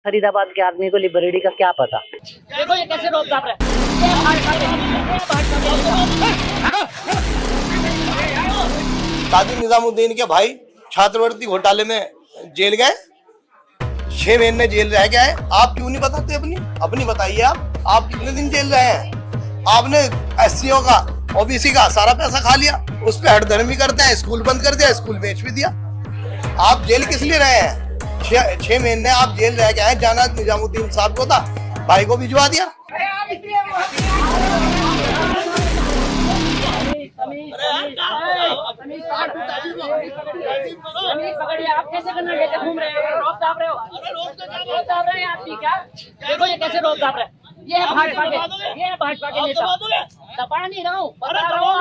फरीदाबाद के आदमी को लिबरेटी का क्या पता। देखो ये कैसे रोक रहा है। काजी निजामुद्दीन के भाई छात्रवृत्ति घोटाले में जेल गए, 6 महीने जेल रह गए। आप क्यों नहीं बताते अपनी बताइए। आप कितने दिन जेल रहे हैं? आपने एससीओ का, ओबीसी का सारा पैसा खा लिया, उस पर हड़धर्मी करते हैं, स्कूल बंद कर दिया, स्कूल बेच भी दिया। आप जेल किस लिए रहे हैं? 6 महीने आप जेल रह गए हैं। जाना निजामुद्दीन साहब को था, भाई को भिजवा दिया। आप कैसे करना लेकर घूम रहे हो? रोक दाब रहे हो? रोक दाब रहे हैं आप भी क्या? देखो ये कैसे रोक दाब रहे हैं। ये है भाजपा के नेता। दबा नहीं रहा हूँ, बता रहा हूँ।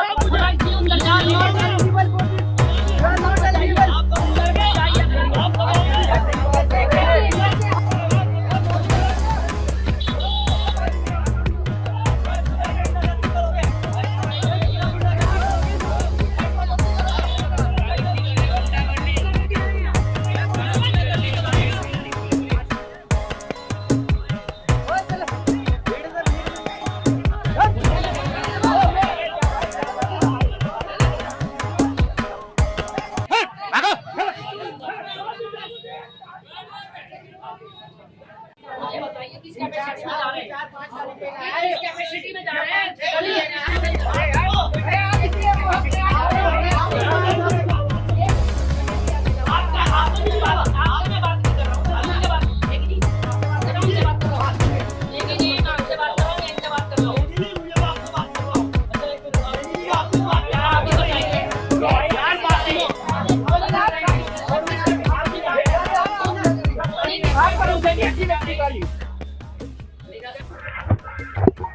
कैपेसिटी में जा रहे हैं।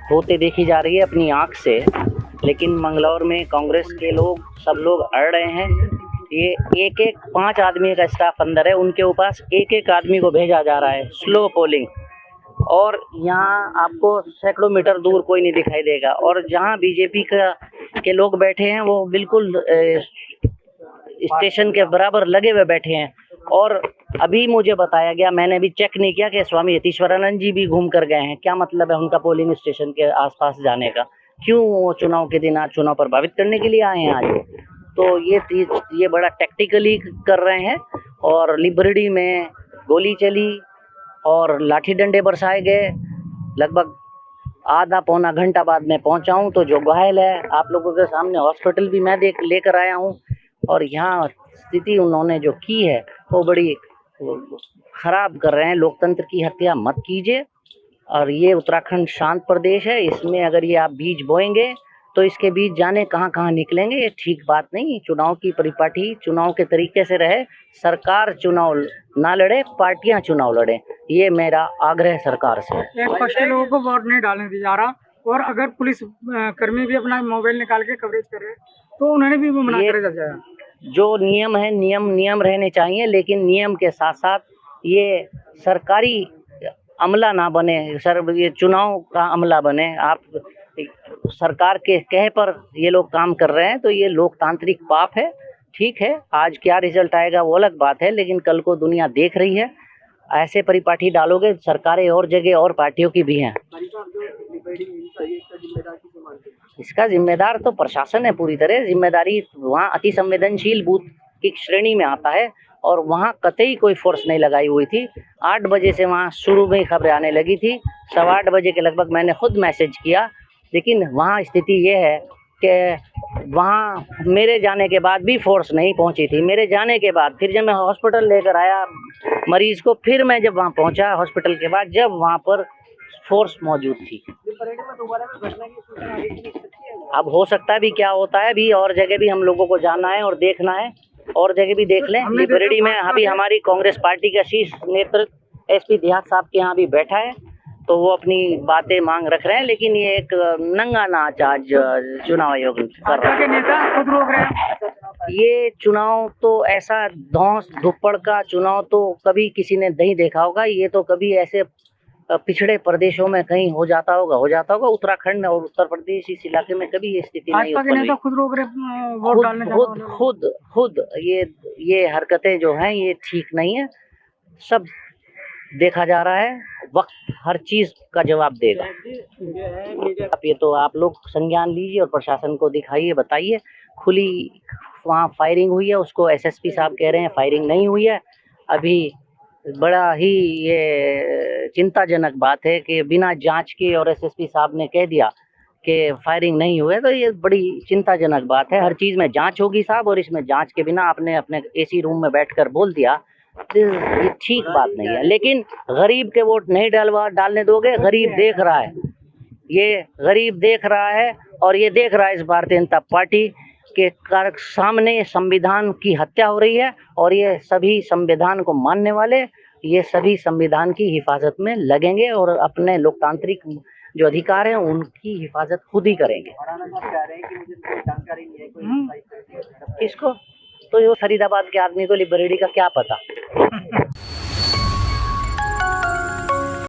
होते देखी जा रही है अपनी आंख से, लेकिन मंगलौर में कांग्रेस के लोग सब लोग अड़ रहे हैं। ये 5 आदमी का स्टाफ अंदर है, उनके पास एक आदमी को भेजा जा रहा है, स्लो पोलिंग। और यहाँ आपको सैकड़ों मीटर दूर कोई नहीं दिखाई देगा। और जहाँ बीजेपी के लोग बैठे हैं वो बिल्कुल स्टेशन के बराबर लगे हुए बैठे हैं। और अभी मुझे बताया गया, मैंने भी चेक नहीं किया, कि स्वामी यतीश्वरानंद जी भी घूम कर गए हैं। क्या मतलब है उनका पोलिंग स्टेशन के आसपास जाने का? क्यों वो चुनाव के दिन आज चुनाव प्रभावित करने के लिए आए हैं आज? तो ये बड़ा टैक्टिकली कर रहे हैं। और लिबरेटी में गोली चली और लाठी डंडे बरसाए गए। लगभग आधा पौना घंटा बाद मैं पहुंचा हूं, तो जो घायल है आप लोगों के सामने हॉस्पिटल भी मैं लेकर आया हूं। और यहाँ स्थिति उन्होंने जो की है वो बड़ी खराब कर रहे हैं। लोकतंत्र की हत्या मत कीजिए। और ये उत्तराखंड शांत प्रदेश है, इसमें अगर ये आप बीज बोएंगे तो इसके बीज जाने कहाँ निकलेंगे, ये ठीक बात नहीं। चुनाव की परिपाटी चुनाव के तरीके से रहे। सरकार चुनाव ना लड़े, पार्टियां चुनाव लड़े, ये मेरा आग्रह सरकार से है। एक फर्स्ट लोगों को वोट नहीं डालने दिया जा रहा, और अगर पुलिस कर्मी भी अपना मोबाइल निकाल के कवरेज कर रहे तो उन्होंने भी मना कर दिया। जो नियम है, नियम रहने चाहिए, लेकिन नियम के साथ साथ ये सरकारी अमला ना बने, ये चुनाव का अमला बने। आप सरकार के कहे पर ये लोग काम कर रहे हैं, तो ये लोकतांत्रिक पाप है। ठीक है, आज क्या रिजल्ट आएगा वो अलग बात है, लेकिन कल को दुनिया देख रही है। ऐसे परिपाटी डालोगे, सरकारें और जगह और पार्टियों की भी हैं। इसका जिम्मेदार तो प्रशासन है पूरी तरह। जिम्मेदारी वहाँ अति संवेदनशील बूथ की श्रेणी में आता है, और वहाँ कतई कोई फोर्स नहीं लगाई हुई थी। 8 बजे से वहाँ शुरू में ही खबरें आने लगी थी। 8:15 बजे के लगभग मैंने खुद मैसेज किया, लेकिन वहाँ स्थिति ये है कि वहाँ मेरे जाने के बाद भी फोर्स नहीं पहुँची थी। मेरे जाने के बाद फिर जब मैं हॉस्पिटल लेकर आया मरीज को, फिर मैं जब वहाँ पहुँचा हॉस्पिटल के बाद, जब वहाँ पर फोर्स मौजूद थी। अब हो सकता है भी क्या होता है, भी और जगह भी हम लोगों को जाना है और देखना है, और जगह भी देख लें। लिबरेटी में अभी हमारी कांग्रेस पार्टी का शीर्ष नेतृत्व एसपी देहात साहब के यहाँ भी बैठा है, तो वो अपनी बातें मांग रख रहे हैं। लेकिन ये एक नंगा नाच आज चुनाव आयोग कर रहा है। नेता खुद रोक रहे हैं। ये चुनाव तो ऐसा धौंस धुप्पड़ का चुनाव तो कभी किसी ने नहीं देखा होगा। ये तो कभी ऐसे पिछड़े प्रदेशों में कहीं हो जाता होगा। उत्तराखंड और उत्तर प्रदेश इस इलाके में कभी ये स्थिति नहीं उत्पन्न हुई। खुद रोक रहे वोट डालने। खुद ये हरकतें जो हैं ये ठीक नहीं है। सब देखा जा रहा है, वक्त हर चीज का जवाब देगा। आप ये तो आप लोग संज्ञान लीजिए और प्रशासन को दिखाइए, बताइए। खुली वहाँ फायरिंग हुई है, उसको एसएसपी साहब कह रहे हैं फायरिंग नहीं हुई है। अभी बड़ा ही ये चिंताजनक बात है कि बिना जांच के और एसएसपी साहब ने कह दिया कि फायरिंग नहीं हुई है, तो ये बड़ी चिंताजनक बात है। हर चीज़ में जांच होगी साहब, और इसमें जांच के बिना आपने अपने एसी रूम में बैठकर बोल दिया, तो ये ठीक बात नहीं है। लेकिन गरीब के वोट नहीं डालने दोगे। गरीब देख रहा है, ये गरीब देख रहा है, और ये देख रहा है इस भारतीय जनता पार्टी के सामने संविधान की हत्या हो रही है, और ये सभी संविधान को मानने वाले ये सभी संविधान की हिफाजत में लगेंगे और अपने लोकतांत्रिक जो अधिकार हैं उनकी हिफाजत खुद ही करेंगे। किसको? तो ये फरीदाबाद के आदमी को लिबरेडी का क्या पता।